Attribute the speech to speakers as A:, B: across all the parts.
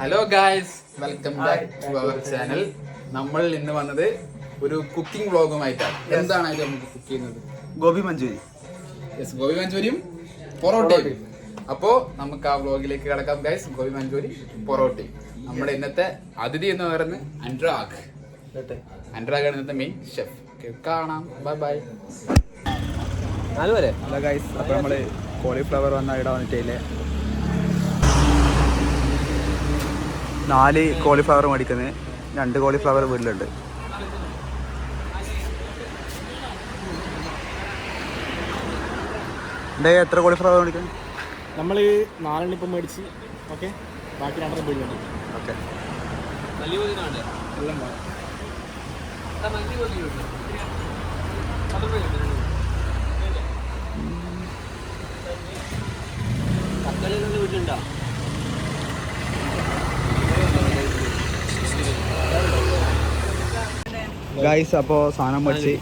A: Hello guys, welcome back to our channel. നമ്മൾ ഇന്ന് വന്നത് ഒരു കുക്കിംഗ് വ്ളോഗുമായിട്ടാണ്. എന്താണ് അതിൽ നമുക്ക് കുക്ക് ചെയ്യുന്നത്?
B: ഗോബി മഞ്ചൂരി.
A: യെസ്, ഗോബി മഞ്ചൂരിയും പൊറോട്ടയും. അപ്പോൾ നമുക്ക് ആ വ്ളോഗിലേക്ക് കിടക്കാം ഗായ്സ്. ഗോബി മഞ്ചൂരി പൊറോട്ടയും. നമ്മുടെ ഇന്നത്തെ അതിഥി എന്ന് പറയുന്നത് അനുരാഗ്. അനുരാഗാണ് ഇന്നത്തെ മെയിൻ ഷെഫ്. കാണാം, ബൈ ബൈ.
B: ഹലോ ഗൈസ്, അപ്പോൾ നമ്മൾ കോളിഫ്ലവർ വന്ന ഇവിടെ വന്നിട്ടില്ലേ 4 കോളിഫ്ലവർ മേടിക്കുന്നത്. 2 കോളിഫ്ലവർ വീട്ടിലുണ്ട്. എത്ര കോളിഫ്ലവർ മേടിക്കുന്നത്?
C: നമ്മൾ 4 ഇപ്പം മേടിച്ച്. ഓക്കെ, ബാക്കി 2 വീട്ടിലുണ്ട്.
B: ഓക്കെ,
C: വീട്ടിലുണ്ടോ?
B: ഗൈസ്, അപ്പോൾ സാധനം മേടിച്ച്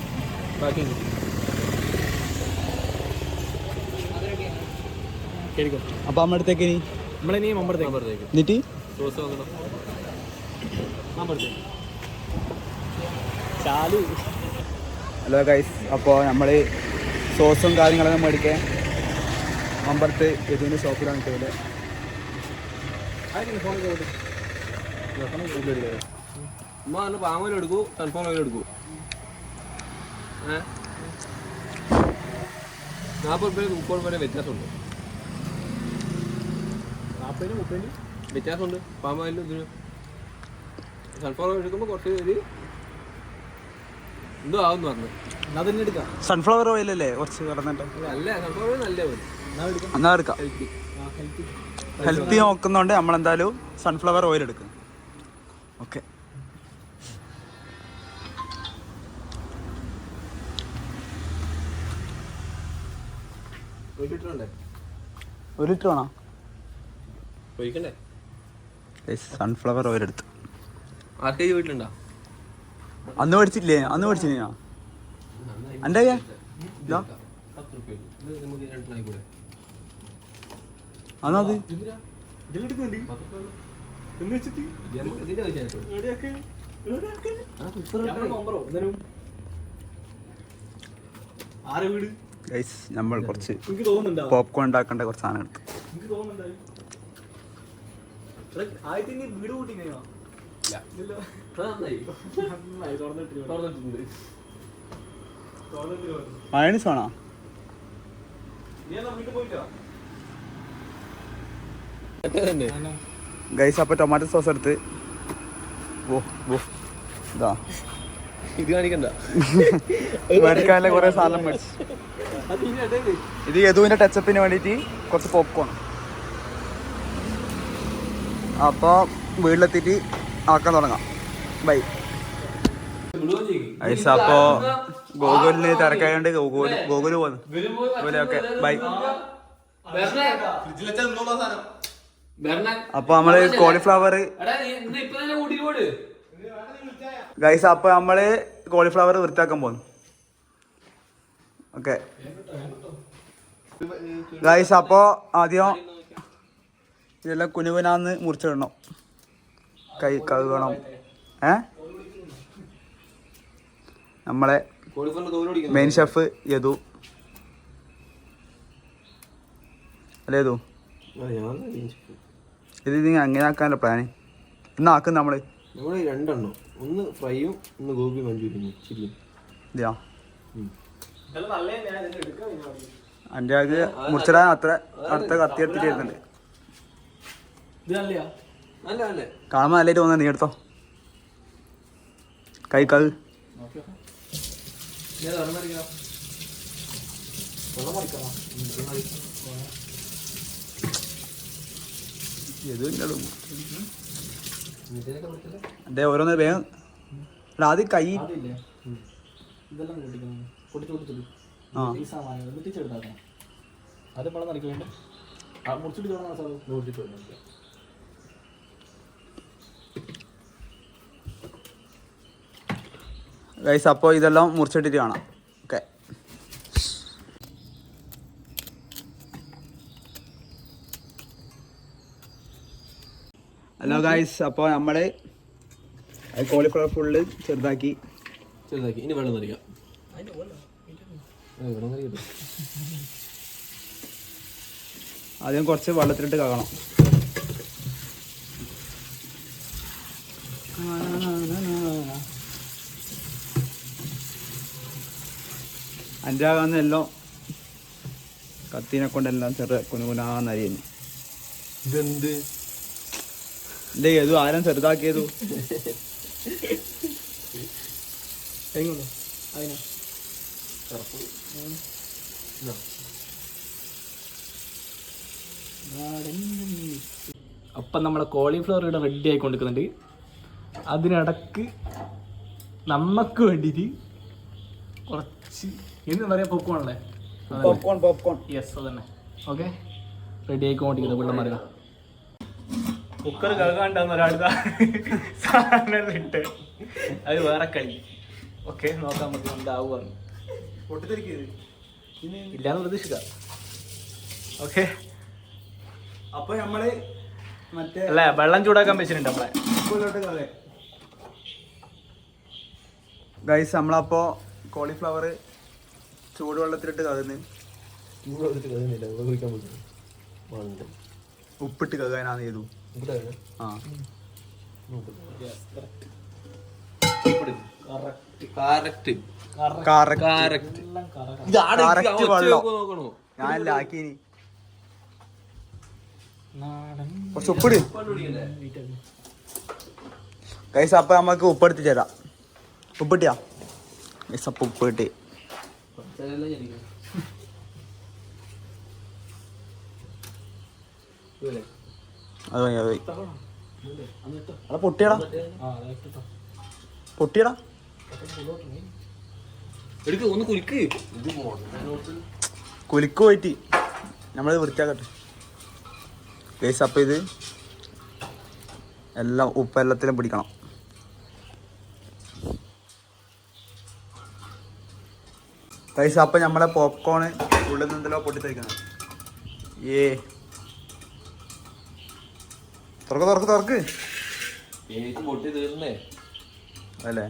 B: അപ്പോൾ നമ്മുടെ അടുത്തേക്ക് ഇനി
C: നമ്മളിനി മമ്പടത്തേക്ക്
B: എന്നിട്ട്
C: സോസ് വാങ്ങണം. ചാലു.
B: ഹലോ ഗൈസ്, അപ്പോൾ നമ്മൾ സോസും കാര്യങ്ങളൊക്കെ മേടിക്കാൻ മമ്പറത്ത് ഇതിൻ്റെ ഷോപ്പിലാണ് കിട്ടിയത്.
C: പാമോയിൽ എടുക്കൂ, സൺഫ്ലവർ ഓയിൽ എടുക്കൂ. 40 രൂപ 30 രൂപ വ്യത്യാസമുണ്ട്. 40-30 വ്യത്യാസമുണ്ട്. പാമോയിലും ഇതിന് സൺഫ്ലവർ ഓയിൽ എടുക്കുമ്പോൾ കുറച്ച് ഒരു എന്തോ ആവുമെന്ന് പറഞ്ഞു. അതന്നെ എടുക്കാം.
B: സൺഫ്ലവർ ഓയിൽ അല്ലേ കുറച്ച് കിടന്നിട്ട്?
C: അല്ല, സൺഫ്ലവർ ഓയിൽ നല്ല പോലെ
B: എന്നാൽ എടുക്കാം. ഹെൽത്തി നോക്കുന്നുണ്ട് നമ്മളെന്തായാലും സൺഫ്ലവർ ഓയിൽ എടുക്കും. ഓക്കെ,
C: $1 ലിറ്റർ
B: 1 ലിറ്റർ വേണോ?
C: ഒഴിക്കണ്ടേ?
B: സൺഫ്ലവർ ഓയിൽ എടുത്തു.
C: ആർക്കേജ് വീട്ടിലുണ്ടോ?
B: അന്ന് മേടിച്ചില്ലേ? അന്ന് മേടിച്ചില്ല എൻ്റെ അന്നത് ഗൈസ്, നമ്മൾ കുറച്ച് പോപ്കോൺ ഉണ്ടാക്കേണ്ട കുറച്ച് സാധനം എടുത്തു. മയണീസ് വേണോ? ഗൈസ്, അപ്പോൾ ടൊമാറ്റോ സോസ് എടുത്ത് ഇതാ
C: ഇത് കാണിക്കണ്ട.
B: മേടിക്കാനുള്ള കുറേ സാധനം മേടിച്ചു. ഇത് യദുവിൻ്റെ ടച്ചപ്പിന് വേണ്ടിയിട്ട് കുറച്ച് പോപ്കോൺ. അപ്പോൾ വീട്ടിലെത്തിയിട്ട് ആക്കാൻ തുടങ്ങാം. Bye guys. അപ്പോൾ ഗൂഗിളിന് തിരക്കായതുകൊണ്ട് ഗൂഗിൾ പോകുന്നു. Okay, bye. അപ്പോൾ നമ്മൾ കോളിഫ്ലവർ ഗൈസ്, അപ്പോൾ നമ്മൾ കോളിഫ്ലവർ വൃത്തിയാക്കാൻ പോകുന്നു. ഓക്കെ ഗൈസ്, അപ്പോൾ ആദ്യം ഇതെല്ലാം കുനുകുനാന്ന് മുറിച്ചിടണം. കൈ കഴുകണം. നമ്മളെ മെയിൻ ഷെഫ് യദു അല്ലേ? യദു, ഇത് നിങ്ങൾ അങ്ങനെ ആക്കാനല്ലോ പ്ലാന്? ഇന്ന് ആക്കും നമ്മൾ
C: 2 ഒന്ന് ഫ്രൈയും ഒന്ന് ഗോബി മഞ്ചൂരിയും ചില്ലും.
B: ഇതാ എൻ്റെ ആക്ക് മുറിച്ചിടാൻ അത്ര അടുത്ത കത്തി എടുത്തിട്ട് വരുന്നുണ്ട്. കാണുമ്പോൾ നല്ലതായിട്ട് തോന്നുന്നത്. നീ എടുത്തോ, കൈ കഴു. എൻ്റെ ഓരോന്ന് വേഗം ആദ്യം കൈ. ഗൈസ്, അപ്പോൾ ഇതെല്ലാം മുറിച്ചിട്ടിട്ട് കാണാം. ഓക്കെ, അല്ല ഹലോ ഗായ്സ്, അപ്പോൾ നമ്മള് കോളിഫ്ലവർ ഫുള്ള് ചെറുതാക്കി
C: ഇനി വെള്ളം നിറയ്ക്കാം.
B: ആദ്യം കുറച്ച് വെള്ളത്തിലിട്ട് കകണം. അഞ്ചാകാന്നെല്ലാം കത്തീനെ കൊണ്ടെല്ലാം ചെറു കുനുകുനാന്നരിയുന്നു.
C: ഇതെന്ത്
B: ഇല്ലേ ഏതു ആരും ചെറുതാക്കിയതു
D: അപ്പം നമ്മളെ കോളിഫ്ലവർ ഇവിടെ റെഡി ആയിക്കൊണ്ടിരിക്കുന്നുണ്ട്. അതിനിടക്ക് നമുക്ക് വേണ്ടിയിട്ട് കുറച്ച് എന്ന് പറയാ പോപ്കോണല്ലേ?
B: പോപ്കോൺ
D: യെസ് അതന്നെ. ഓക്കെ, റെഡി ആയിക്കൊണ്ടിരിക്കുന്നത് വെള്ളം മറിക. കുക്കർ കഴുകാണ്ടാന്ന് ഒരാളുടെ സാധനം ഇട്ട് അത് വേറെ കളി. ഓക്കെ, നോക്കാൻ നമുക്ക് എന്താവുമെന്ന് ഇല്ലാന്ന് പ്രതീക്ഷിക്കാം. ഓക്കെ,
B: അപ്പൊ നമ്മള് മറ്റേ
D: അല്ല വെള്ളം ചൂടാക്കാൻ വെച്ചിട്ടുണ്ട് നമ്മളെ.
B: ഗൈസ്, നമ്മളപ്പോ കോളിഫ്ലവർ ചൂടുവെള്ളത്തിലിട്ട് കകുന്നു. ഉപ്പിട്ട് കകാനാണ് ചെയ്തു. ആ കറക്റ്റ് വെള്ളം ഞാനല്ല ആക്കിനി. കുറച്ച് ഉപ്പിട് ഗൈസ്. അപ്പൊ നമുക്ക് ഉപ്പെടുത്തി തരാം. ഉപ്പിട്ടിയാ ഗൈസ്? അപ്പൊ ഉപ്പ് കിട്ടി. അത് മതി, അത് മതി. അല്ല പൊട്ടിയടാ, പൊട്ടിയടാ. കുലിക്ക് പോയിട്ട് നമ്മളത് വൃത്തിയാക്കട്ടെ ഗൈസ്. അപ്പം ഇത് എല്ലാം ഉപ്പെല്ലാത്തിലും പിടിക്കണം. ഗൈസ്, അപ്പം നമ്മളെ പോപ്കോണ് ഉള്ളിൽ നിന്നെല്ലോ പൊട്ടിത്തെറിക്കണം. തുറക്ക് അല്ലേ?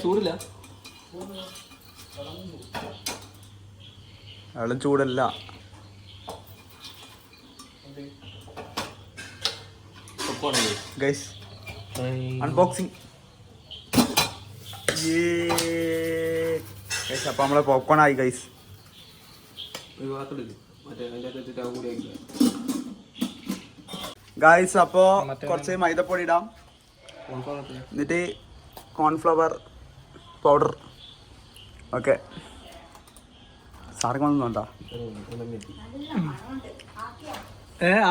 C: ചൂടില്ല,
B: വെള്ളം ചൂടല്ല. Guys, unboxing. ഗൈസ്, അപ്പം നമ്മളെ പോപ്കോൺ ആയി ഗൈസ്. ഗൈസ്, അപ്പോൾ കുറച്ച് മൈദപ്പൊടി ഇടാം. എന്നിട്ട് കോൺഫ്ലവർ പൗഡർ. ഓക്കെ, സാർക്ക് വന്നു വേണ്ട.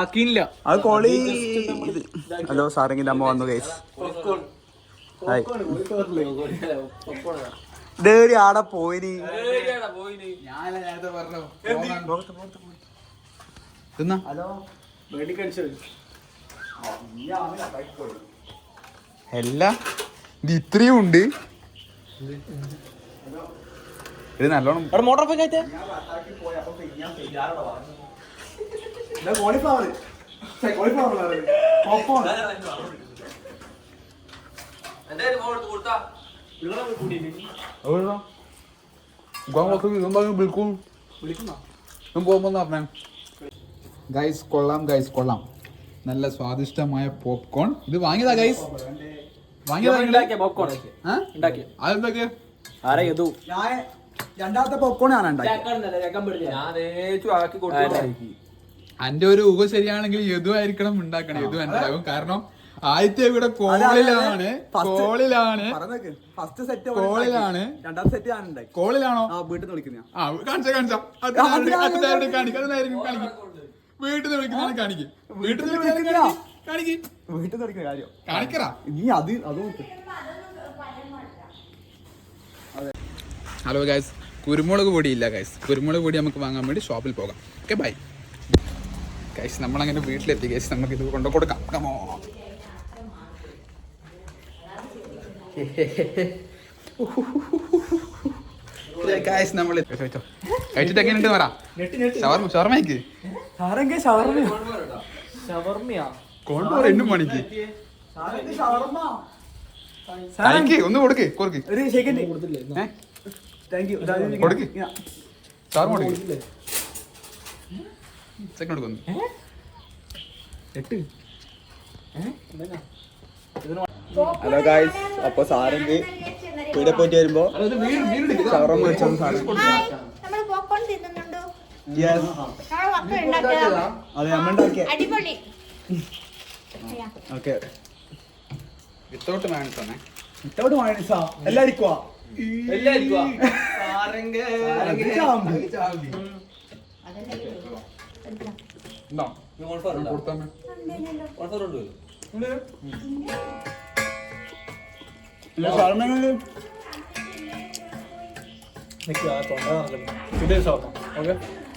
D: ആക്കിയില്ല
B: അത് കോളി. ഹലോ, സാറിങ്ങിൻ്റെ അമ്മ വന്നു ഗൈസ്. ഹായ്. ഡേഡി ആടെ പോയിനി.
D: ഹലോ,
A: എല്ലാം ഇത് ഇത്രയും ഉണ്ട്. ഇത് നല്ലോണം
D: മോട്ടോർ പോയി കഴിച്ചേ.
A: ഗൈസ്, കൊള്ളാം ഗൈസ്, കൊള്ളാം. നല്ല സ്വാദിഷ്ടമായ പോപ്കോൺ. ഇത് വാങ്ങിയതാ ഗൈസ്, വാങ്ങിയതാ.
D: പോപ്കോൺ ഉണ്ടാക്കിയ
A: അതെന്തൊക്കെ
D: ആരെ ചെയ്തു?
B: ഞാൻ രണ്ടാമത്തെ പോപ്കോൺ ഞാൻ ഉണ്ടാക്കി.
A: അന്റെ ഒരു ഊഹ ശരിയാണെങ്കിൽ യദു ആയിരിക്കണം ഉണ്ടാക്കണം. യദു മനസ്സിലാകും. കാരണം ആദ്യത്തെ ഇവിടെ കോളിലാണ്.
B: First set
A: കോളിലാണ്.
B: രണ്ടാമത്തെ സെറ്റ് ഞാൻ ഉണ്ടാക്കി.
A: കോളിലാണോ?
B: വീട്ടിൽ നിന്ന് വിളിക്കുന്ന
A: കാണിക്കാം. വീട്ടിൽ നിന്ന് വിളിക്കുന്ന കാണിക്കും. വീട്ടിൽ നിന്ന് വിളിക്കുന്ന കാര്യം കാണിക്കറാ.
B: നീ അത്
A: ഹലോ ഗൈസ്, കുരുമുളക് പൊടി ഇല്ല ഗൈസ്. കുരുമുളക് പൊടി നമുക്ക് വാങ്ങാൻ വേണ്ടി ഷോപ്പിൽ പോകാം. Okay, bye guys. നമ്മളങ്ങനെ വീട്ടിലെത്തി ഗൈസ്. നമുക്ക് ഇത് കൊണ്ടു കൊടുക്കാം. കമോ ഗൈസ്, നമ്മൾ കഴിച്ചിട്ട് എങ്ങനെയുണ്ട് പറ. ഷവർമ്മയ്ക്ക്
B: ഷവർമ്മ
D: ഷവർമ്മയാ
A: കൊണ്ടുപോയി എന്നും പണിക്ക് കഴിക്ക് ഒന്ന് കൊടുക്ക് കൊടുക്ക്
B: ഒരു സെക്കൻഡ്
A: ഏ?
B: താങ്ക് യു
A: കൊടുക്ക് സാറ് കൊടുക്ക് സെക്കൻഡ് കൊടുക്കുന്നു
B: ഹലോ ഗായ്സ്, അപ്പൊ സാറിന് ഇവിടെ പോയിട്ട് വരുമ്പോ ഷവർമ്മ മേടിച്ചാണ് സാറ്.
E: നമ്മള് പോപ്കോൺ തിന്നുന്നുണ്ടോ?
B: Yes.
E: നാളെ മക്കൾ ഉണ്ടാക്കിയതാ.
B: അതെ നമ്മൾ ഉണ്ടാക്കിയ
E: അടിപൊളി.
B: ഓക്കെ
A: വിത്തൗട്ട് മാനസ് തന്നെ
B: ഇത്തോട്ട് വാങ്ങിച്ചാ എല്ലാരിക്കും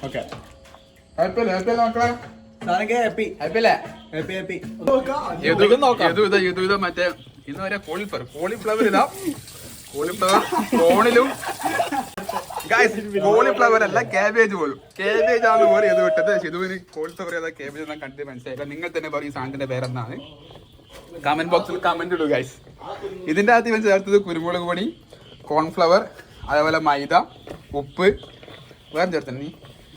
B: ഓക്കെ
A: മക്കളെ
B: സാറൊക്കെ ഹാപ്പി
A: ഹാപ്പിയല്ലേ
B: ഹാപ്പി ഹാപ്പി
A: മറ്റേ ഇന്ന് വരെ കോളിഫ്ലവർ ഇതാ കോളിഫ്ലവർ ഫോണിലും കോളിഫ്ലവർ അല്ല കാബേജ് പോലും കാബേജ് ആണ് പോലും ഇത് വിട്ടത് ഷിതുവിന് കോളിഫ്ലവർ ഏതാ കാബേജ് എന്നാ കണ്ടിട്ട് മനസ്സിലാക്കാം നിങ്ങൾ തന്നെ പറയും സാധനത്തിന്റെ പേരെന്താണ് കമന്റ് ബോക്സിൽ കമന്റ് ഇടൂ ഗൈസ് ഇതിന്റെ അകത്ത് ഇവൻ ചേർത്തത് കുരുമുളക് പൊടി കോൺഫ്ലവർ അതേപോലെ മൈദ ഉപ്പ് വേറെ ചേർത്തന്നെ നീ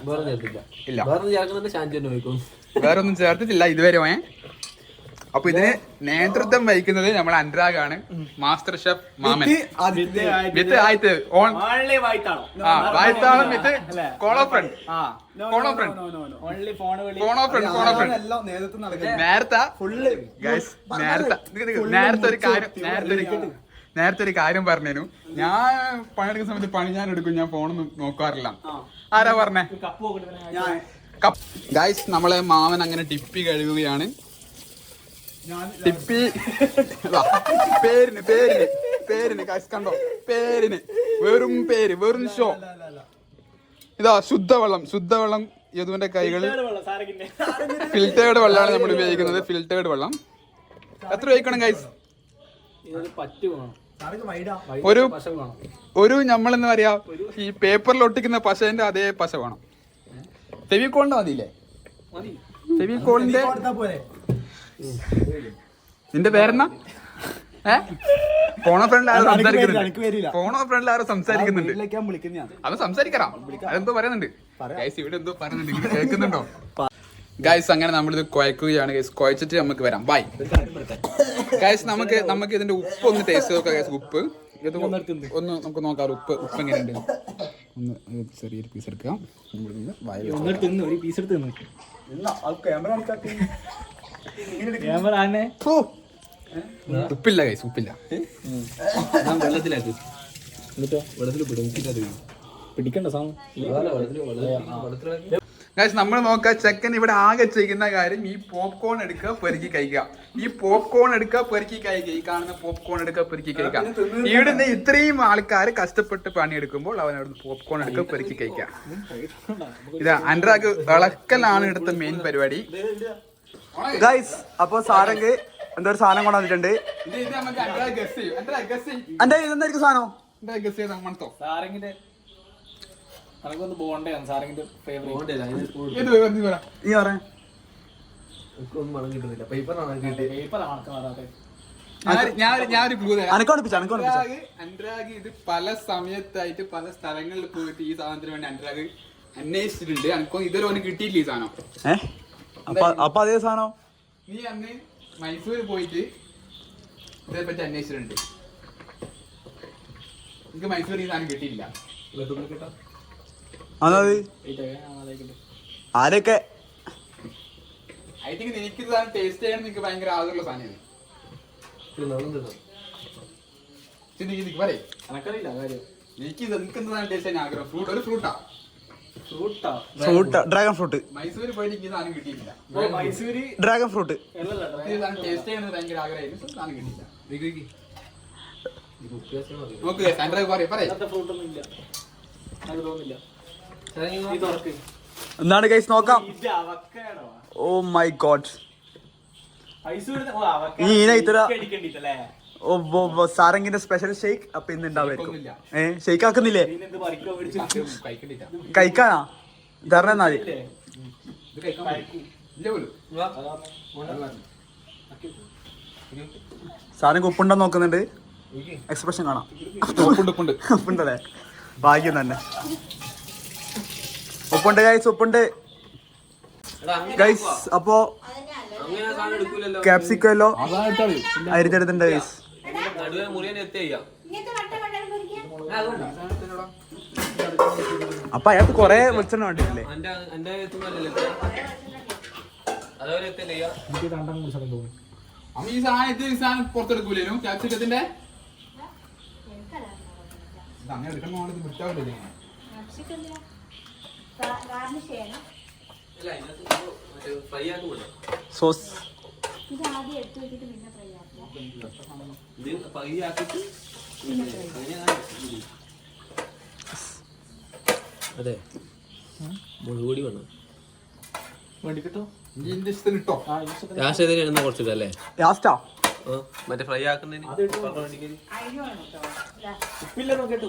C: വേറെ ചേർത്തില്ല
A: ഇല്ല
C: വേറെ ചേർക്കുന്നുണ്ട് ഷാൻജി നോക്കും
A: വേറെ ഒന്നും ചേർത്തിട്ടില്ല ഇതുവരെ അപ്പൊ ഇതിന് നേതൃത്വം വഹിക്കുന്നത് നമ്മുടെ അനുരാഗാണ് മാസ്റ്റർ ഷെഫ് മാമൻ വിത്ത് ആയിട്ട് ഓൺ വായ്ത്താളം വിത്ത് കോളോ ഫ്രണ്ട് കോളോ ഫ്രണ്ട് നേരത്തെ ഒരു കാര്യം പറഞ്ഞു ഞാൻ പണിയെടുക്കുന്ന സമയത്ത് പണി ഞാൻ എടുക്കും ഞാൻ ഫോണൊന്നും നോക്കാറില്ല ആരാ പറഞ്ഞേ ഗൈസ് നമ്മളെ മാമൻ അങ്ങനെ ടിപ്പി കഴുകുകയാണ് ടിപ്പി പേരിന് പേരിന് പേരിന് ഗൈസ് കണ്ടോ പേരിന് വെറും ഷോ ഇതാ ശുദ്ധവെള്ളം യദുവിന്റെ കൈകളിൽ ഫിൽറ്റേർഡ് വെള്ളമാണ് നമ്മൾ ഉപയോഗിക്കുന്നത് ഫിൽറ്റേർഡ് വെള്ളം എത്ര ഉപയോഗിക്കണം ഗൈസ് ഒരു നമ്മളെന്ന് പറയാ ഈ പേപ്പറിൽ ഒട്ടിക്കുന്ന പശന്റെ അതേ പശ വേണം ഫെവിക്കോളിന്റെ മതിയില്ലേ ഫെവിക്കോളിന്റെ നിന്റെ പേരെന്നാ ഫോണോ ഫ്രണ്ടിൽ ആരും സംസാരിക്കുന്നുണ്ട് ഫോണോ ഫ്രണ്ടിൽ ആരും സംസാരിക്കുന്നുണ്ട് അവൻ സംസാരിക്കറാം അതെന്തോ പറയുന്നുണ്ട് ഗൈസ് ഇവിടെ എന്തോ പറയുന്നുണ്ട് കേൾക്കുന്നുണ്ടോ ഗൈസ് അങ്ങനെ നമ്മളിത് കുഴക്കുകയാണ് ഗൈസ് കുഴച്ചിട്ട് നമുക്ക് വരാം ബൈ ഗൈസ് നമുക്ക് ഇതിന്റെ ഉപ്പ് ഒന്ന് ടേസ്റ്റ് നോക്കാം ഗൈസ് ഉപ്പ് ഇത് ഒന്ന് നമുക്ക് നോക്കാം ഉപ്പ് എങ്ങനെയുണ്ട് ഒന്ന് ചെറിയൊരു പീസ് എടുക്കാം ഉപ്പില്ല ഗൈസ് ഉപ്പില്ല
C: വെള്ളത്തിലാക്കി വെള്ളത്തിൽ
D: പിടിക്കണ്ട സാധനം
A: ഗൈസ് നമ്മൾ നോക്കുക ചെക്കൻ ഇവിടെ ആകെ ചെയ്യുന്ന കാര്യം ഈ പോപ്കോൺ എടുക്കുക പെരുക്കി കഴിക്കുക ഈ പോപ്കോൺ എടുക്കുക പെരുക്കി കഴിക്കുക ഈ കാണുന്ന പോപ്കോൺ എടുക്കുക പെരുക്കി കഴിക്കുക ഇവിടുന്ന് ഇത്രയും ആൾക്കാർ കഷ്ടപ്പെട്ട് പണിയെടുക്കുമ്പോൾ അവൻ അവിടുന്ന് പോപ്കോൺ എടുക്കുക പെരുക്കി കഴിക്കുക ഇത് അനുരാഗ് ഇളക്കലാണ് ഇവിടുത്തെ മെയിൻ പരിപാടി
B: ഗൈസ് അപ്പൊ സാറെങ്കിൽ എന്തോ ഒരു സാധനം കൊണ്ടുവന്നിട്ടുണ്ട് എന്റെ ഇതെന്തായിരിക്കും സാധനം
D: സാറിങ്ങിന്റെ ബോണ്ടയാണ് സാറിങ്ങിന്റെ ഫേവറേറ്റ്
B: നീ പറയാ
A: അനുരാഗ് ഇത് പല സമയത്തായിട്ട് പല സ്ഥലങ്ങളിൽ പോയിട്ട് ഈ സാധനത്തിന് വേണ്ടി അനുരാഗ് അന്വേഷിച്ചിട്ടുണ്ട് എനിക്കോ ഇതുവരെ ഓന് കിട്ടിയില്ല ഈ സാധനം
B: അപ്പൊ അതേ സാധനം
A: നീ അന്ന് മൈസൂർ പോയിട്ട് ഇതേപ്പറ്റി അന്വേഷിച്ചിട്ടുണ്ട് എനിക്ക് മൈസൂർ ഈ സാധനം കിട്ടിയില്ല
B: ആരൊക്കെ
A: ഐ തിങ്ക് എനിക്ക് ഇത് സാധനം ടേസ്റ്റ് ചെയ്യാൻ നിനക്ക് ഭയങ്കര ആഗ്രഹമുള്ള സാധനമാണ് പറയേ
D: എനക്കറിയില്ല കാര്യം
A: എനിക്ക് നിനക്ക് എന്ത് സാധനം ടേസ്റ്റ് ചെയ്യാൻ ആഗ്രഹം ഫ്രൂട്ട് ഒരു ഫ്രൂട്ടാ
B: ഫ്രൂട്ട് ഡ്രാഗൺ ഫ്രൂട്ട്
A: മൈസൂർ പോയിട്ട് എനിക്ക് സാധനം കിട്ടിയില്ല
D: മൈസൂര്
B: ഡ്രാഗൺ ഫ്രൂട്ട്
A: ടേസ്റ്റ് ചെയ്യണത് ഭയങ്കര ആഗ്രഹമായിരുന്നു സാധനം കിട്ടിയില്ല നോക്ക് അനുരാഗ് പറയേ
D: ഫ്രൂട്ട് ഒന്നും ഇല്ല അത് തോന്നില്ല
B: എന്താണ് ഗൈസ് നോക്കാം ഓ മൈ ഗോഡ് ഓ സാരംഗിന്റെ സ്പെഷ്യൽ ഷേക്ക് അപ്പൊ ഇന്ന് ഉണ്ടാവുമായിരിക്കും ഷേക്ക് ആക്കുന്നില്ലേ കഴിക്കാനാ ധരണ
A: ഇല്ല പോലും.
B: സാധനം ഉപ്പുണ്ടോ നോക്കുന്നുണ്ട്. എക്സ്പ്രഷൻ കാണാം.
A: ഉപ്പുണ്ട്.
B: ഉപ്പുണ്ടല്ലേ? ഭാഗ്യം തന്നെ. ഉപ്പുണ്ട് ഗൈസ്, ഉപ്പുണ്ട് ഗൈസ്. അപ്പോ
C: അങ്ങനെ സാധനം എടുക്കൂലല്ലോ.
B: ക്യാപ്സിക്കല്ലോ
A: അതാണ് ഇട്ടാളി.
B: അരിഞ്ഞെടുത്തുണ്ട് ഗൈസ്.
C: നടുവേ മുറിയാൻ എത്തിയ
E: ഇങ്ങനത്തെ വട്ടം പൊരിക്കാം.
B: അപ്പൊ അയാൾക്ക് കൊറേ വെളിച്ചെണ്ണ വേണ്ടിയില്ലേ?
C: എന്റെ എത്തുന്നല്ലോ അതേപോലെ എത്തില്ല
A: അമ്മ ഈ സാധനം പുറത്തെടുക്കൂലേനു ക്യാപ്സിക്കത്തിന്റെ അങ്ങനെ എടുക്കണ വിട്ടാവില്ലേ?
E: ഗാർണിഷ് ചെയ്യണം.
C: ഫ്രൈ ആക്കുമല്ലോ.
B: സോസ്
E: ഇത് ആദ്യം എടുത്ത് വെച്ചിട്ട് പിന്നെ ഫ്രൈ ആക്കുക.
C: ഇത് ഫ്രൈ ആക്കിട്ട് അതെ മുളക് പൊടി വേണം.
D: വേണ്ടിട്ടോ
A: ഇതിന്റെ ഇഷ്ടത്തിന് ഇട്ടോ.
C: രാഷ്ട്രീയത്തിന് എണ്ണ കുറച്ചിട്ടല്ലേ
B: ലാസ്റ്റാ
C: മറ്റേ ഫ്രൈ ആക്കുന്നതിന്
D: ഉപ്പില്ല നോക്കട്ടോ.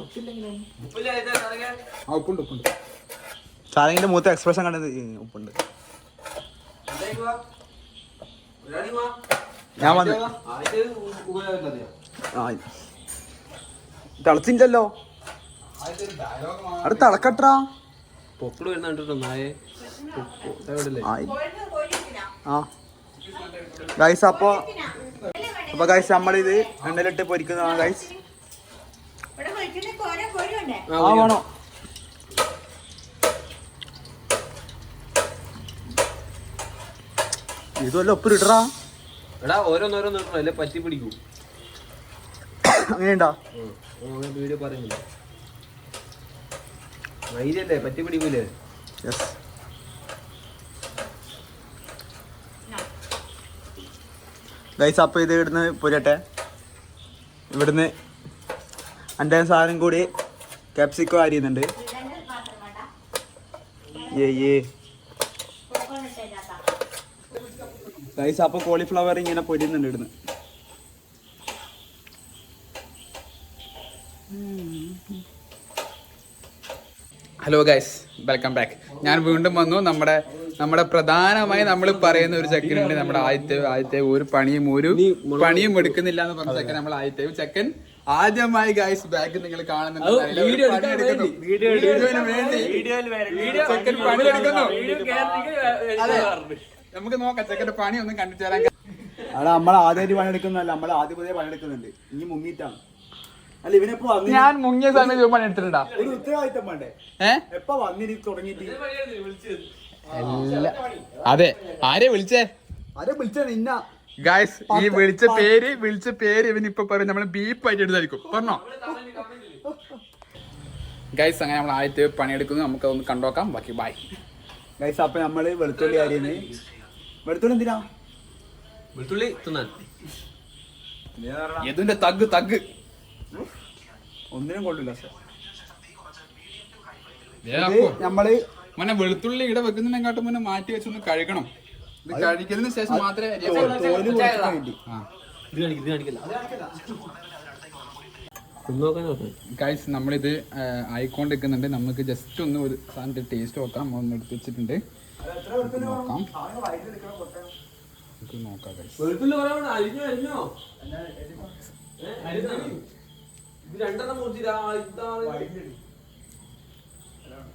A: ആ ഉപ്പുണ്ട്.
B: സാധനത്തിന്റെ മൂത്ത എക്സ്പ്രഷൻ കണ്ടത് ഉപ്പുണ്ട്. ഞാൻ വന്ന് തിളച്ചില്ലല്ലോ. അത് തിളക്കട്ടാ.
C: പൊക്കിട് വരുന്ന കണ്ടിട്ടോ നായെ.
B: ആ ഗൈസ്. അപ്പൊ ഗൈസ് നമ്മളിത് എണ്ണയിലിട്ട് പൊരിക്കുന്നതാണ് ഗൈസ്.
E: ഇവിടെ പൊരിച്ചിട്ട് കോര കോരുണ്ടേ.
B: ആ വേണോ? ഇതുവല്ല ഒപ്പം ഇടറാ.
C: എടാ ഓരോന്നോരോന്ന് ഇടണം അല്ലേ പറ്റി പിടിക്കൂ.
B: അങ്ങനെയുണ്ടാ?
C: വീഡിയോ പറയുന്നില്ല മൈലല്ലേ പറ്റി പിടിക്കൂലേ?
B: യെസ്. ഗൈസ് അപ്പൊ ഇത് ഇവിടുന്ന് പൊരിയട്ടെ. ഇവിടുന്ന് എൻ്റെ സാധനം കൂടി ക്യാപ്സിക്കോ അരിയുന്നുണ്ട്. ഗൈസ് അപ്പൊ കോളിഫ്ലവർ ഇങ്ങനെ പൊരിയുന്നുണ്ട് ഇവിടുന്ന്.
A: Hello guys, welcome back. ഞാൻ വീണ്ടും വന്നു. നമ്മുടെ പ്രധാനമായി നമ്മൾ പറയുന്ന ഒരു ചെക്കനുണ്ട്. നമ്മുടെ ആദ്യത്തെ ഒരു പണിയും എടുക്കുന്നില്ല എന്ന് പറഞ്ഞ ചെക്കൻ നമ്മൾ ആദ്യത്തെ ചെക്കൻ ആദ്യമായി ഗൈസ് ബാക്ക് നിങ്ങൾ കാണുന്നുണ്ട്. ചെക്കൻ പണിയെടുക്കുന്നു. അതെ, നമുക്ക് നോക്കാം ചെക്കന്റെ പണി ഒന്നും കണ്ടിട്ട് തരാൻ.
B: അവിടെ നമ്മൾ ആദ്യമായിട്ട് പണിയെടുക്കുന്നതല്ല, നമ്മൾ ആദ്യം പുതിയ പണിയെടുക്കുന്നുണ്ട്. ഇനി മുങ്ങിയിട്ടാണ്. അല്ല ഇവനെപ്പോ
A: ഞാൻ മുങ്ങിയ സമയത്ത് പണി എടുത്തിട്ടുണ്ടാ?
B: ഒരു ഉത്തരവാദിത്തം വേണ്ടേ? എപ്പ വന്നിട്ട് തുടങ്ങിയിട്ട്?
A: അതെ, ആരെ വിളിച്ചേ?
B: ആരെ വിളിച്ച നിന്ന?
A: ഗായ്സ് ഈ വിളിച്ച പേര് ഇവനിപ്പൊ പറയും. നമ്മൾ ബീപ്പായിട്ട് എടുത്തായിരിക്കും. പറഞ്ഞോ ഗൈസ്. അങ്ങനെ നമ്മൾ ആദ്യത്തെ പണിയെടുക്കുന്നു. നമുക്ക് ഒന്ന് കണ്ടോക്കാം. ബാക്കി ബൈ
B: ഗൈസ്. അപ്പൊ നമ്മള് വെളുത്തുള്ളി അരിയുന്നു. വെളുത്തുള്ളി എന്തിനാ?
C: വെളുത്തുള്ളി തിന്നാൻ.
A: ഇതിന്റെ തഗ്
B: ഒന്നിനും കൊള്ളില്ല സാർ.
A: നമ്മള് മുന്നേ വെളുത്തുള്ളി ഇവിടെ വെക്കുന്നതിനെക്കാട്ടും മുന്നേ മാറ്റി വെച്ചൊന്ന് കഴുകണം. ഇത് കഴിക്കുന്നതിന് ശേഷം മാത്രമേ ഗൈസ് നമ്മളിത് ആയിക്കൊണ്ടിരിക്കുന്നുണ്ട്. നമുക്ക് ജസ്റ്റ് ഒന്ന് ഒരു സാധനത്തെ ടേസ്റ്റ് നോക്കാം. ഒന്ന് എടുത്ത് വെച്ചിട്ടുണ്ട്. നോക്കാം ഗൈസ്.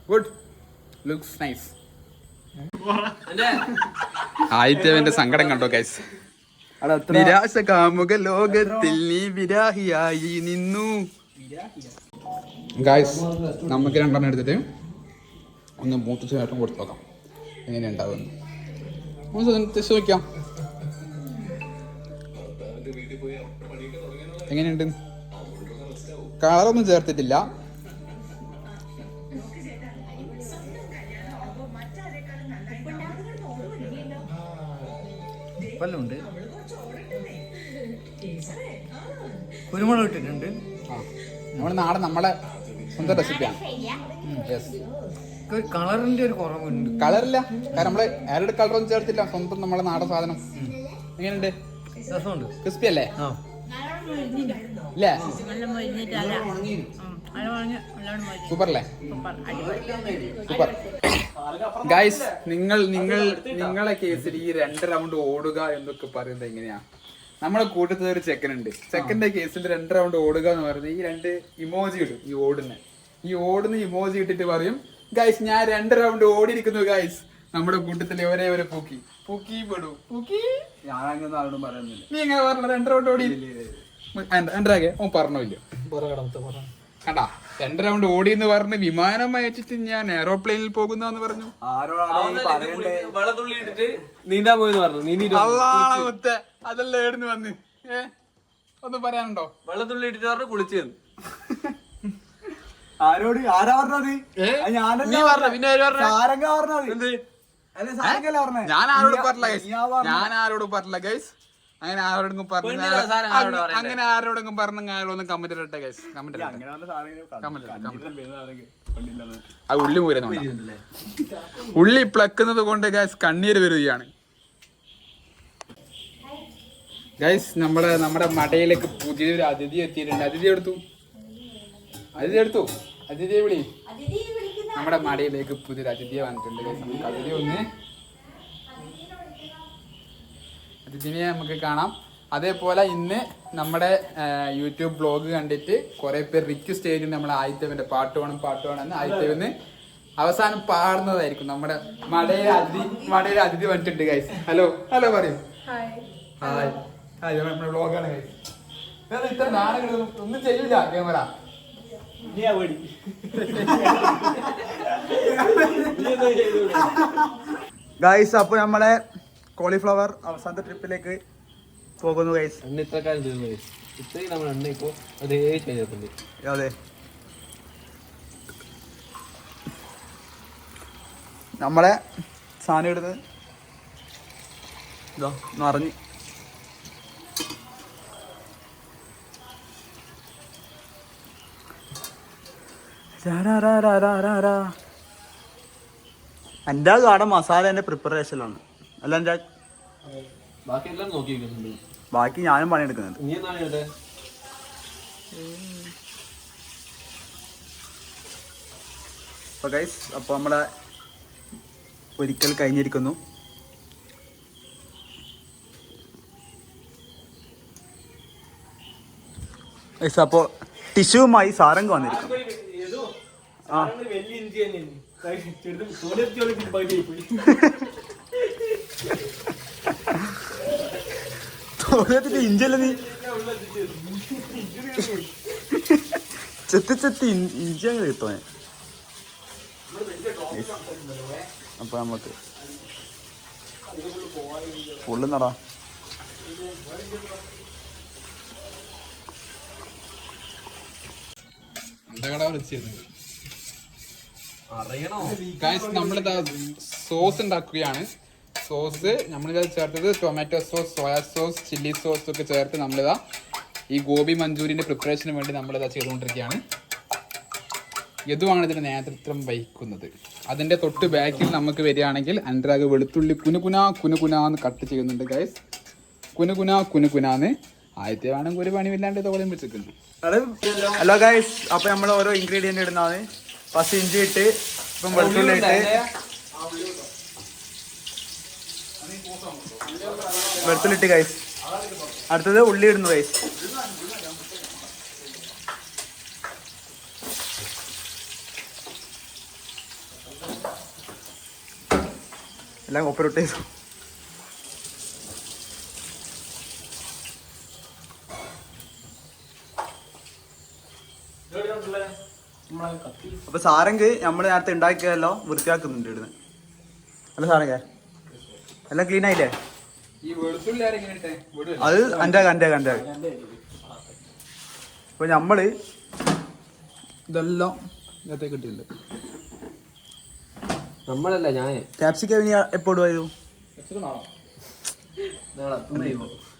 A: Good, looks nice. ആയിത്തേവന്റെ സങ്കടം കണ്ടോ ഗൈസ്. നിരാശ കാമുക ലോകത്തിൽ നീ വിരാഹിയായി നിന്നു. ഗൈസ് നമുക്ക് രണ്ടെണ്ണം എടുത്തിട്ട് ഒന്ന് മൂത്ത് ചേട്ടം കൊടുത്തു നോക്കാം എങ്ങനെ ഉണ്ടാവുമെന്ന്. ടെസ്റ്റ് നോക്കാം എങ്ങനെയുണ്ട്. കളറൊന്നും ചേർത്തിട്ടില്ല.
B: ഉണ്ട്, കുരുമുളക് ഇട്ടിട്ടുണ്ട്.
A: നമ്മുടെ നാടൻ നമ്മളെ സ്വന്തം റെസിപ്പിയാണ്.
B: കളറിന്റെ ഒരു കുറവുണ്ട്.
A: കളറില്ല, കാരണം നമ്മള് ആരുടെ കളറൊന്നും ചേർത്തില്ല. സ്വന്തം നമ്മളെ നാടൻ സാധനം. എങ്ങനെയുണ്ട്? ക്രിസ്പി അല്ലേ? ഇല്ലേ?
F: നല്ല മൊരിഞ്ഞിട്ട് അല്ല അല്ല പറഞ്ഞ് നല്ലോണം മൊരിഞ്ഞു
A: സൂപ്പർ അല്ലേ?
F: സൂപ്പർ അടിപൊളി
A: സൂപ്പർ. ഗൈസ് നിങ്ങളെ കേസിൽ ഈ 2 റൗണ്ട് ഓടുക എന്നൊക്കെ പറയുന്നത് എങ്ങനെയാ? നമ്മളെ കൂട്ടത്തിൽ ഒരു ചെക്കനുണ്ട്. ചെക്കന്റെ കേസിൽ 2 റൗണ്ട് ഓടുക എന്ന് പറയുന്നത് ഈ 2 ഇമോജി ഇടും. ഈ ഓടുന്ന ഇമോജി ഇട്ടിട്ട് പറയും ഗൈസ് ഞാൻ 2 റൗണ്ട് ഓടിയിരിക്കുന്നു ഗൈസ്. നമ്മുടെ കൂട്ടത്തിലെ ഒരേ ഒരു പൂക്കി പെടൂ.
B: ഞാനങ്ങനെ ആരോടും പറയുന്നില്ല.
A: നീ എങ്ങനെ പറഞ്ഞ 2 റൗണ്ട് ഓടി? എന്റെ ഓൻ പറഞ്ഞില്ല. കണ്ടാ 2 റൗണ്ട് ഓടി എന്ന് പറഞ്ഞ് വിമാനം അയച്ചിട്ട് ഞാൻ എയറോപ്ലെയിനിൽ പോകുന്ന പറഞ്ഞു.
C: വെള്ളത്തുള്ളി ഇട്ടിട്ട് നീന്താൻ പോയെന്ന് പറഞ്ഞു.
A: അള്ളാഹുത്തെ അതെല്ലാം ഏടുന്ന് വന്ന് ഒന്ന് പറയാനുണ്ടോ?
C: വെള്ളത്തുള്ളി ഇട്ടിട്ട് പറഞ്ഞു കുളിച്ചെന്ന്.
B: ആരോട് ആരാ പറഞ്ഞത്?
A: നീ പറഞ്ഞ പിന്നെ ആര് പറഞ്ഞ?
B: സാരംഗ പറഞ്ഞത്.
A: ഞാൻ ആരോട് പറഞ്ഞില്ല ഗൈസ്. ഞാൻ ആരോടും പറഞ്ഞില്ല ഗൈസ്. അങ്ങനെ ആരോടെങ്കിലും പറഞ്ഞു അങ്ങനെ ആരോടെങ്കിലും പറഞ്ഞു ഒന്ന് കമന്റ് ഇട്ടെ ഗൈസ്. കമന്റ് ആ ഉള്ളി മൂരുന്നുണ്ട്. ഉള്ളി പ്ലക്കുന്നത് കൊണ്ട് ഗൈസ് കണ്ണീര് വരികയാണ് ഗൈസ്. നമ്മുടെ മടയിലേക്ക് പുതിയൊരു അതിഥി എത്തിയിട്ടുണ്ട്. അതിഥിയെ വിളി. നമ്മുടെ മടയിലേക്ക് പുതിയൊരു അതിഥിയെ വന്നിട്ടുണ്ട് ഗൈസ്. നമുക്ക് അതിഥിനെ നമുക്ക് കാണാം. അതേപോലെ ഇന്ന് നമ്മുടെ യൂട്യൂബ് ബ്ലോഗ് കണ്ടിട്ട് കുറെ പേർ റിക്വസ്റ്റ് ചെയ്തിട്ടുണ്ട് നമ്മളെ ആയിത്തവിന്റെ പാട്ട് വേണമെന്ന്. ആയിത്തവിന്ന് അവസാനം പാടുന്നതായിരിക്കും. നമ്മുടെ മടയിലെ അതിഥി വന്നിട്ടുണ്ട് ഗൈസ്. ഹലോ പറയും. ഹായ് നമ്മുടെ ബ്ലോഗാണ് ഗൈസ്. ഇത്ര നാടകം ഒന്നും ചെയ്യില്ല ക്യാമറ.
B: ഗൈസ് അപ്പൊ നമ്മളെ കോളിഫ്ലവർ അവസാനത്തെ ട്രിപ്പിലേക്ക് പോകുന്നു ഗൈസ്.
C: ഇത്രക്കാലം തീർന്നു ഗൈസ്. ഇത്രയും നമ്മൾ എണ്ണ ഇപ്പോ അതേ ചെയ്തിട്ടുണ്ട്.
B: അതെ നമ്മളെ സാധനം ഇടുന്നത് ഇതോ നിറഞ്ഞ്. എൻ്റെ കാട മസാലേൻ്റെ പ്രിപ്പറേഷനിലാണ്. അല്ല എൻ്റെ
C: ബാക്കിയെല്ലാം നോക്കി വെക്കുന്നുണ്ട്.
B: ബാക്കി ഞാനും പണിയെടുക്കുന്നുണ്ട്.
C: നീ എന്നാണ് കേട്ടെ?
B: അപ്പോൾ ഗൈസ് അപ്പോൾ നമ്മളെ ഒരിക്കൽ കഴിഞ്ഞിരിക്കുന്നു. ഗൈസ് അപ്പോൾ ടിഷ്യൂമായി സാരംഗ് വന്നിരിക്കും. തോന്നത്തിന്റെ ഇഞ്ചല്ല നീ ചെത്തി ഇഞ്ചി അങ്ങനെ കിട്ടുമേ. അപ്പൊ നമുക്ക് ഫുള്ള് നടാ.
A: നമ്മളിതാ സോസ് ഉണ്ടാക്കുകയാണ്. സോസ് നമ്മളിതാ ചേർത്തത് tomato sauce, soya sauce, chilli sauce ഒക്കെ ചേർത്ത് നമ്മളിതാ ഈ ഗോബി മഞ്ചൂരിയൻ്റെ പ്രിപ്പറേഷന് വേണ്ടി നമ്മളിതാ ചെയ്തുകൊണ്ടിരിക്കുകയാണ്. യദുവാണ് ഇതിന് നേതൃത്വം വഹിക്കുന്നത്. അതിൻ്റെ തൊട്ട് ബാക്കിൽ നമുക്ക് വരികയാണെങ്കിൽ അനുരാഗ് വെളുത്തുള്ളി കുനുകുനാന്ന് കട്ട് ചെയ്യുന്നുണ്ട് ഗൈസ്. കുനുകുനാന്ന് ആദ്യത്തെ വേണമെങ്കിൽ ഒരു പണിയില്ലാണ്ട് തോളം വെച്ചിരിക്കുന്നു.
B: ഹലോ ഗൈസ് അപ്പോൾ നമ്മൾ ഓരോ ഇൻഗ്രീഡിയൻ്റ് ഇടുന്നതാണ്. ഫസ്റ്റ് ഇഞ്ചി ഇട്ട്, ഇപ്പം വെളുത്തുള്ളി ഇട്ട്, വെളുത്തുള്ളിട്ട് ഗൈസ്. അടുത്തത് ഉള്ളി ഇടുന്നു ഗൈസ്. എല്ലാം ഒപ്പരൊട്ട് ചെയ്തു. അപ്പൊ സാരംഗ് നമ്മൾ നേരത്തെ ഉണ്ടാക്കിയതല്ലോ വൃത്തിയാക്കുന്നുണ്ട് ഇടുന്ന്. അല്ല സാരംഗ് എല്ലാം ക്ലീൻ ആയില്ലേ? അത് എൻ്റെ അപ്പൊ നമ്മള് ഇതെല്ലാം ഇതിനകത്തേക്ക് ഇട്ടിട്ടുണ്ട്.
C: നമ്മളല്ല ഞാൻ
B: ക്യാപ്സിക്കം ഇനി എപ്പോ ഇടുവായിരുന്നു?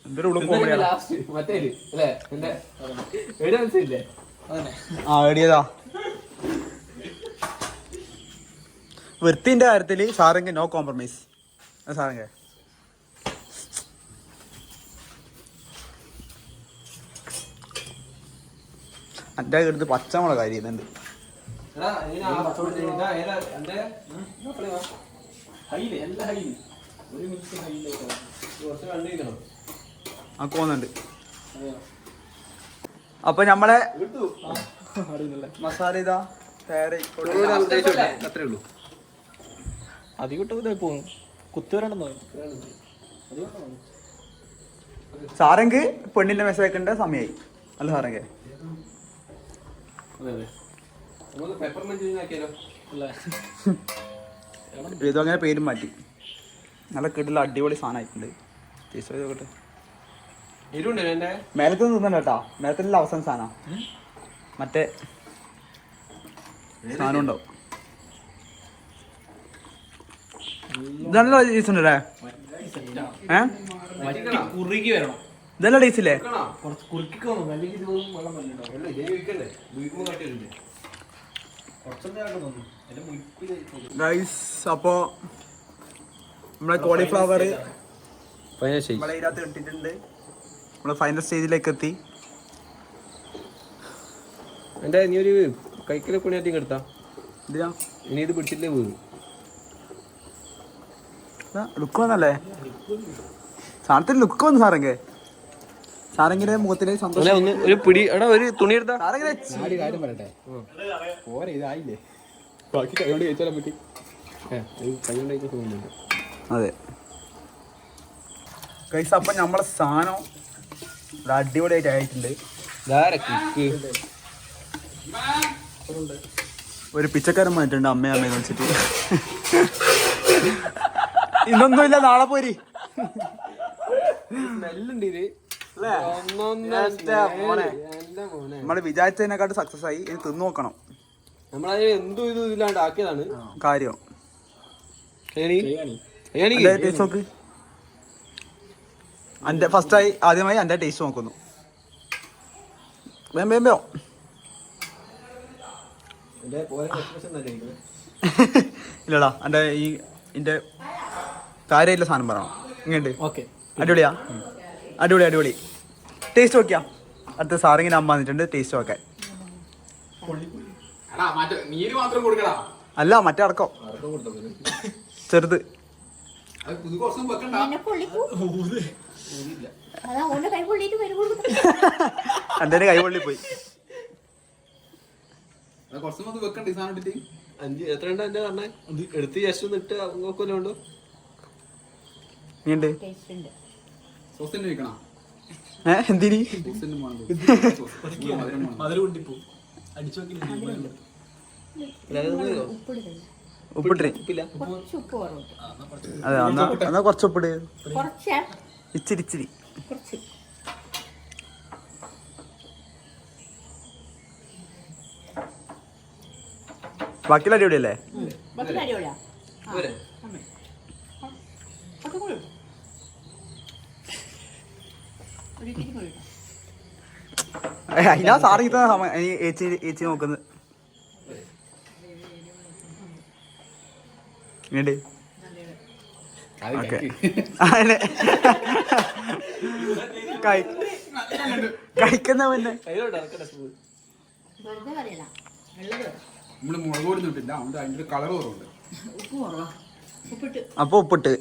B: എന്തൊരു എടിയതാ. വൃത്തിന്റെ കാര്യത്തില് സാരംഗ് നോ കോംപ്രമൈസ്. സാരംഗ് എൻ്റെ എടുത്ത് പച്ചമുളക് അരിയുന്നുണ്ട്. ആ കോന്നുണ്ട്. അപ്പൊ നമ്മളെ മസാല ഇതാ
C: അത്രേ ഉള്ളൂ.
D: അധികം ഇട്ട് പോകും കുത്തുവരണ്ടെന്നോ.
B: സാറെങ്ക് പെണ്ണിന്റെ മെസ്സേജ് അയക്കേണ്ട സമയമായി അല്ല സാറെങ്കെ? ഇതും അങ്ങനെ പേരും മാറ്റി. നല്ല കിട്ടില്ല അടിപൊളി സാധനമായിട്ടുണ്ട്. ടേസ്റ്റ് ചെയ്ത് നോക്കട്ടെ. മേലത്ത് നിന്നല്ല കേട്ടാ, മേലത്തിലുള്ള അവസാന സാധനം മറ്റേ സാധനം ഉണ്ടാവും. ഇതല്ല ടേസ്റ്റ് ഉണ്ടല്ലേ?
D: കുറുകി വരണം.
B: ഇതല്ല ടേസ്റ്റ് ഇല്ലേ?
D: കുറച്ച് കുറുക്കിക്കോന്നു അല്ലെങ്കിൽ ഇതൊന്നും വെള്ളം
B: ഗൈസ് അപ്പോ നമ്മളെ കോളിഫ്ലവർ
C: ഫൈനൽ
B: നമ്മളെ ഇതിനകത്ത് ഇട്ടിട്ടുണ്ട്. നമ്മള് ഫൈനൽ സ്റ്റേജിലേക്ക് എത്തി.
C: എന്റെ നീ ഒരു കൈക്കിലെ പണിയാറ്റി എടുത്താ
B: ഇതിനാ
C: ഇനി ഇത് പിടിച്ചിട്ടേ പോകും.
B: ലുക്ക് വന്നല്ലേ സാധനത്തിന്? ലുക്ക് വന്നു സാറെങ്കെ. സാറെങ്കിന്റെ മുഖത്തില് സന്തോഷം.
C: ഒന്ന് ഒരു പിടി എടാ ഒരു തുണി എടുത്താ.
A: ആടി കാര്യം പറയട്ടെ, പോരെ ഇതായില്ലേ, ബാക്കി കൈകൊണ്ട് കഴിച്ചാലും പറ്റി.
C: കൈകൊണ്ടേക്ക് തോന്നുന്നുണ്ട്.
B: അതെ ഗൈസ്, അപ്പൊ നമ്മളെ സാധനം ഒരു അടിപൊളിയായിട്ട് ആയിട്ടുണ്ട്. ഒരു പിച്ചക്കാരൻ വന്നിട്ടുണ്ട് അമ്മയെന്ന് വെച്ചിട്ട്. ഇന്നൊന്നുമില്ല, നാളെ പോരി. നമ്മള് വിചാരിച്ചതിനെക്കാട്ടും സക്സസ് ആയി. ഇനി തിന്നു നോക്കണം.
C: നമ്മളത് എന്തോ ഇത് ഇതിലാണ്ട് ആക്കിയതാണ്
B: കാര്യം. ടേസ്റ്റ് നോക്ക്. എന്റെ ഫസ്റ്റായി ആദ്യമായി എന്റെ ടേസ്റ്റ് നോക്കുന്നു. വേമ്പോ ഇല്ലടാ, എന്റെ ഇതിന്റെ കാര്യമായിട്ടുള്ള സാധനം പറയണം. ഇങ്ങോട്ട്
D: ഓക്കെ.
B: അടിപൊളിയാ? അടിപൊളി അടിപൊളി. ടേസ്റ്റ് നോക്കിയാ? അടുത്ത സാറിങ്ങനെ അമ്മ വന്നിട്ടുണ്ട് ടേസ്റ്റ് നോക്കാൻ.
A: നീര് മാത്രം കൊടുക്കടാ.
B: അല്ല മറ്റേ അടക്കം ചെറുത്. എന്റെ കൈ പൊള്ളി പോയി.
C: അഞ്ച് എത്ര ഉണ്ട് എന്റെ പറഞ്ഞേ? എടുത്ത് ജസ്റ്റ് ഒന്ന് ഇട്ട് നോക്കുമല്ലോ ഉണ്ടോ?
B: നീണ്ട്
A: സോസിന് വെക്കണം.
B: എന്തിനി? ഉപ്പിട്ട് അതെ, എന്നാ കുറച്ച് ഉപ്പിട്. ഇച്ചിരി ഇച്ചിരി. ബാക്കിയുള്ള അടിപൊളിയല്ലേ? ഞാൻ സാറി ഏച്ചി നോക്കുന്നത്. ഇങ്ങോട്ട് കഴിക്കുന്ന പിന്നെ
A: നമ്മള് മുളക് പൊടി ഇട്ടില്ല, അതുകൊണ്ട് അതിന്റെ കളർ കുറവുണ്ട്.
B: അപ്പൊ ഉപ്പിട്ട്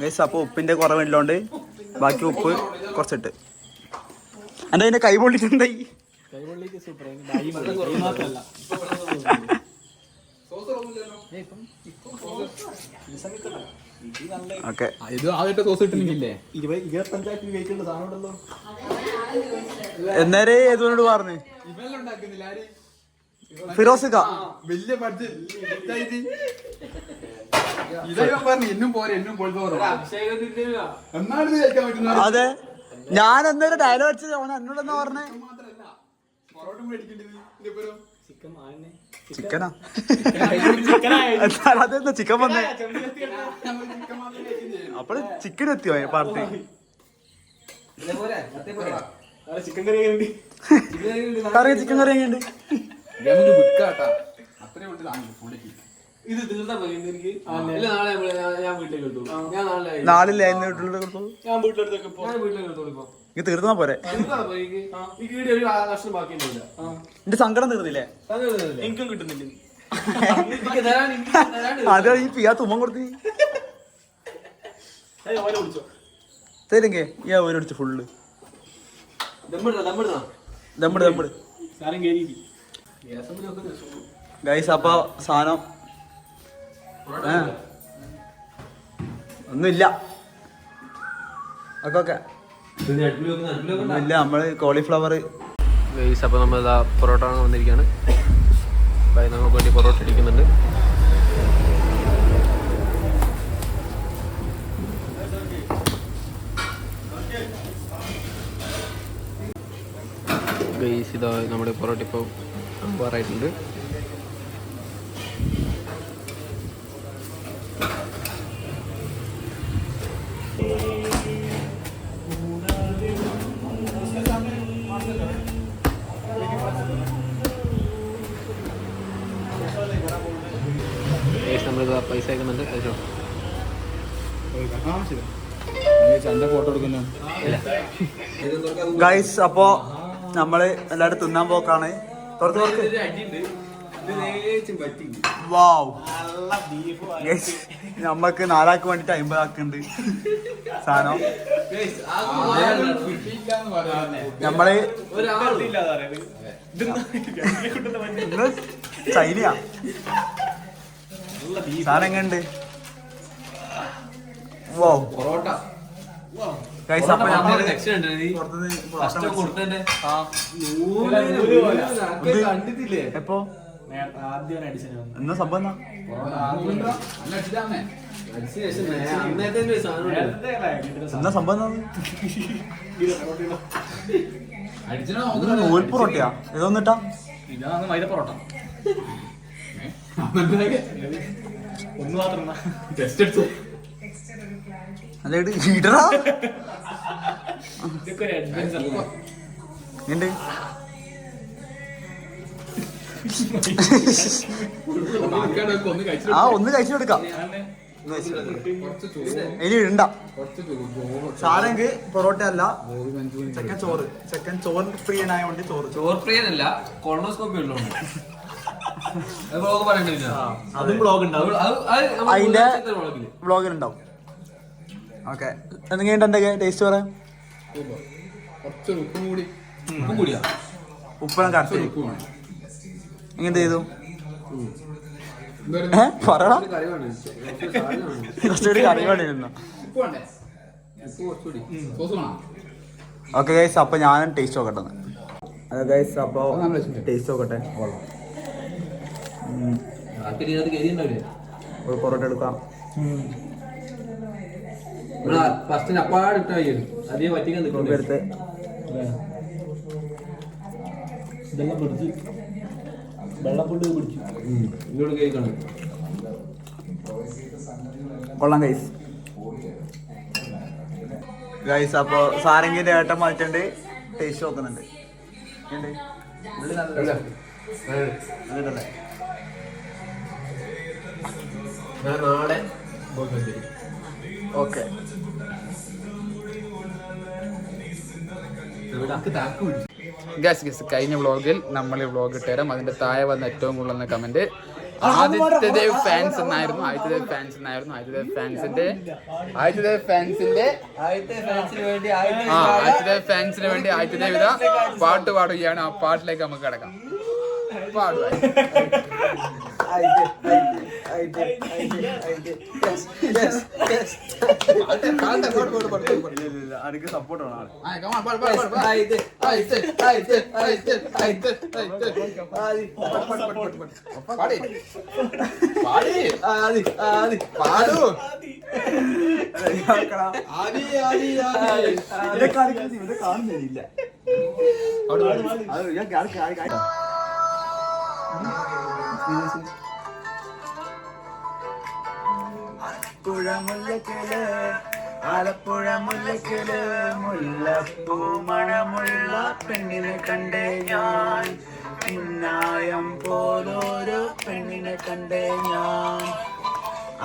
B: ഗൈസ്. അപ്പൊ ഉപ്പിന്റെ കുറവില്ലോണ്ട് ബാക്കി ഉപ്പ് കുറച്ചിട്ട്. എന്റെ അതിന്റെ കൈ പൊള്ളിട്ടുണ്ടായി. ഓക്കെ,
A: ഇത് ആദ്യത്തെ സോസ് ഇട്ടില്ലേ?
B: എന്നേരെ ഏതോട് പറഞ്ഞു ഫിറോസ്
A: വലിയ എന്നും പോരെ എന്നും എന്നാണ് കഴിക്കാൻ പറ്റുന്നത്.
B: അതെ, ഞാൻ എന്നേരം ഡയലോഗ് അടിച്ചത് ഓന എന്നോടെന്നാ പറഞ്ഞേ. ചിക്കനാ? അതെന്താ ചിക്കൻ വന്നേ? അപ്പോൾ ചിക്കൻ എത്തിയോ പാർട്ടി?
D: ചിക്കൻ കറി
B: കറി ചിക്കൻ കറി എങ്ങനെയുണ്ട്?
C: ഇത് തീർത്താ മതി എനിക്ക്. അല്ല നാളെ ഞാൻ വീട്ടിലേക്ക് എടുത്തു. ഞാൻ
B: നാളില്ല എന്ന് കൊടുത്തോളൂ.
D: ഞാൻ വീട്ടിലെടുത്തേക്ക്
C: ഞാൻ വീട്ടിലേക്ക് എടുത്തോളൂ ഇപ്പൊ.
B: ഇത് തീർന്നാ പോരെ.
C: ഈ വീഡിയോ ഒരു കഷ്ണം ബാക്കിയൊന്നുമില്ല.
B: എന്റെ സങ്കടം തീർന്നില്ലേ?
D: എനിക്കും കിട്ടുന്നില്ല.
B: അത് ഈ പിയാ തുമ്മം കൊടുത്ത്
D: ഓനെ വിളിച്ചോ
B: തരുങ്കേ ഈ ഓരോ അടിച്ചു ഫുള്ള് ദമ്മിട്
D: സാരം കയറി
B: ഗൈസ്. അപ്പൊ സാധനം ഒന്നുമില്ല. ഒക്കെ ഒന്നുമില്ല. നമ്മള് കോളിഫ്ലവർ
C: ഗൈസ്. അപ്പോൾ നമ്മൾ പൊറോട്ട വാങ്ങാൻ വന്നിരിക്കുകയാണ്. നമുക്ക് വേണ്ടി പൊറോട്ട ഇരിക്കുന്നുണ്ട്. ഗൈസ് ഇതാ നമ്മുടെ പൊറോട്ട ഇപ്പോൾ വേറായിട്ടുണ്ട്. നമ്മളിത് പൈസ അയക്കുന്നുണ്ട്. അതിലോ
B: ഫോട്ടോ എടുക്കുന്നു ഗൈസ്. അപ്പൊ നമ്മള് എല്ലാരും തിന്നാൻ പോക്കാണ്. നമ്മക്ക് 4 ആൾക്ക് വേണ്ടിട്ട് 50 ആക്കുന്നുണ്ട് സാധനം. നമ്മള് ചൈനയാ സാധനം എങ്ങനെയുണ്ട്? വോ
C: പൊറോട്ട
B: ഗൈസ്. അപ്പൊ നമ്മള്
C: കണ്ടിട്ടില്ലേ?
B: എപ്പോ
D: ആദ്യം അടിച്ചു
B: എന്നാ സംഭവം എന്നാ? എന്നാ സംഭവം എന്നാ? നൂൽ പൊറോട്ടയാ ഇതൊന്നിട്ടാ?
D: ഇതാണ് മൈദ പൊറോട്ട. ഒന്ന് മാത്രം
B: അല്ല ഇടറാ
D: ഇതൊക്കെ ഒരു അഡ്വഞ്ചർ.
B: ഉണ്ട് ആ ഒന്ന് കഴിച്ചു കൊടുക്കാം. ഇനി ഇണ്ട സാരെങ്കിൽ പൊറോട്ട അല്ല ചെക്കൻ ചോറ് പ്രിയനായോണ്ട്
C: ചോറ് പ്രിയനല്ല, കൊളോണോസ്കോപ്പി ഉള്ളതുകൊണ്ട്
D: അതും ബ്ലോഗ് ഉണ്ടാവും.
B: അതിന്റെ വ്ളോഗിലുണ്ടാവും. ഓക്കെ എന്തെങ്കിലും എന്തൊക്കെ ടേസ്റ്റ് പറയാം? ഉപ്പെല്ലാം കറക്റ്റ് എങ്ങനെ ചെയ്തു പറയണം. കുറച്ചുകൂടി കറി വേണ്ടിയിരുന്നു. Okay guys. അപ്പൊ ഞാൻ ടേസ്റ്റ് നോക്കട്ടെ. അതെ ഗൈസ്. അപ്പൊ ടേസ്റ്റ് നോക്കട്ടെ. ഒരു പൊറോട്ട എടുക്കാം. എടുത്ത് കൊള്ളാം ഗൈസ്. ഗൈസ് അപ്പൊ സാരംഗിന്റെ ഏട്ടൻ മാറ്റുണ്ട്. ടേസ്റ്റ് നോക്കുന്നുണ്ട്.
C: നാളെ
B: ഓക്കെ.
A: കഴിഞ്ഞ വ്ളോഗിൽ നമ്മൾ ഈ വ്ളോഗ് ഇട്ടുതരാം. അതിന്റെ താഴെ വന്ന ഏറ്റവും കൂടുതൽ കമന്റ് ആദിത്യദേവ് ഫാൻസ് എന്നായിരുന്നു. ആദിത്യദേവ് ഫാൻസിന് വേണ്ടി ആദിത്യദേവ് ഇതാ പാട്ട് പാടുകയാണ്. ആ പാട്ടിലേക്ക് നമുക്ക് കിടക്കാം. പാടുക.
B: സപ്പോർട്ട് വേണം. കാണുന്നില്ല. ആലപ്പുഴ മുല്ലക്കില് മുല്ലപ്പൂ മണമുള്ള പെണ്ണിനെ കണ്ടേ ഞാൻ. മിന്നായം പോലൊരു പെണ്ണിനെ കണ്ടേ ഞാൻ.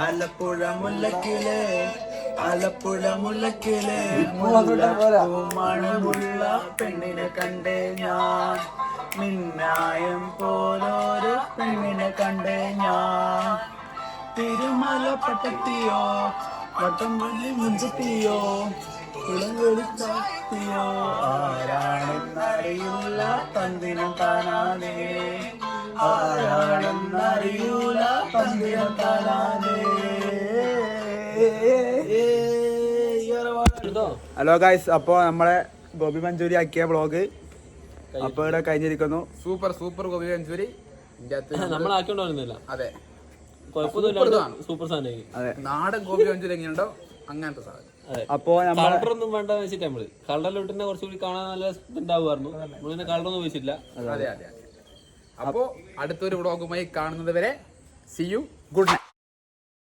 B: ആലപ്പുഴ മുല്ലക്കിലെ മണമുള്ള പെണ്ണിനെ കണ്ടേ ഞാൻ. മിന്നായം പോലൊരു പെണ്ണിനെ കണ്ടേ ഞാൻ. തിരുമല പട്ടത്തിയോ വട്ടം വലി മുഞ്ചത്തിയോ ഇളം വെളിച്ചാത്തിയോ ആരാണെന്നറിയില്ല തന്തിനം താനാലേ. ആരാണെന്നറിയൂല തന്തിനം താനാലേ. ഹലോ ഗൈസ്, അപ്പോൾ നമ്മളെ ഗോപി മഞ്ചൂരി ആക്കിയ വ്ളോഗ് അപ്പൊ ഇവിടെ കഴിഞ്ഞിരിക്കുന്നു.
A: സൂപ്പർ ഗോപി മഞ്ചൂരി
C: നമ്മളാക്കിക്കൊണ്ടിരുന്നില്ല.
A: അതെ,
C: കുഴപ്പമൊന്നുമില്ല. സൂപ്പർ സാധനം.
B: അതെ,
A: നാടൻ ഗോപി മഞ്ചൂരി എങ്ങനെയുണ്ടോ അങ്ങനത്തെ സാധനം.
B: അപ്പോ നമ്മളെ
C: കളറൊന്നും വേണ്ട വെച്ചിട്ട് നമ്മള് കളറിലോട്ട് കുറച്ചുകൂടി കാണാൻ നല്ല ഇതുണ്ടാവുമായിരുന്നു. നമ്മളിങ്ങനെ കളറൊന്നും ഉപയോഗിച്ചില്ല.
A: അതെ. അപ്പോ അടുത്തൊരു വ്ളോഗുമായി കാണുന്നത് വരെ സി യു, ഗുഡ് നൈറ്റ്.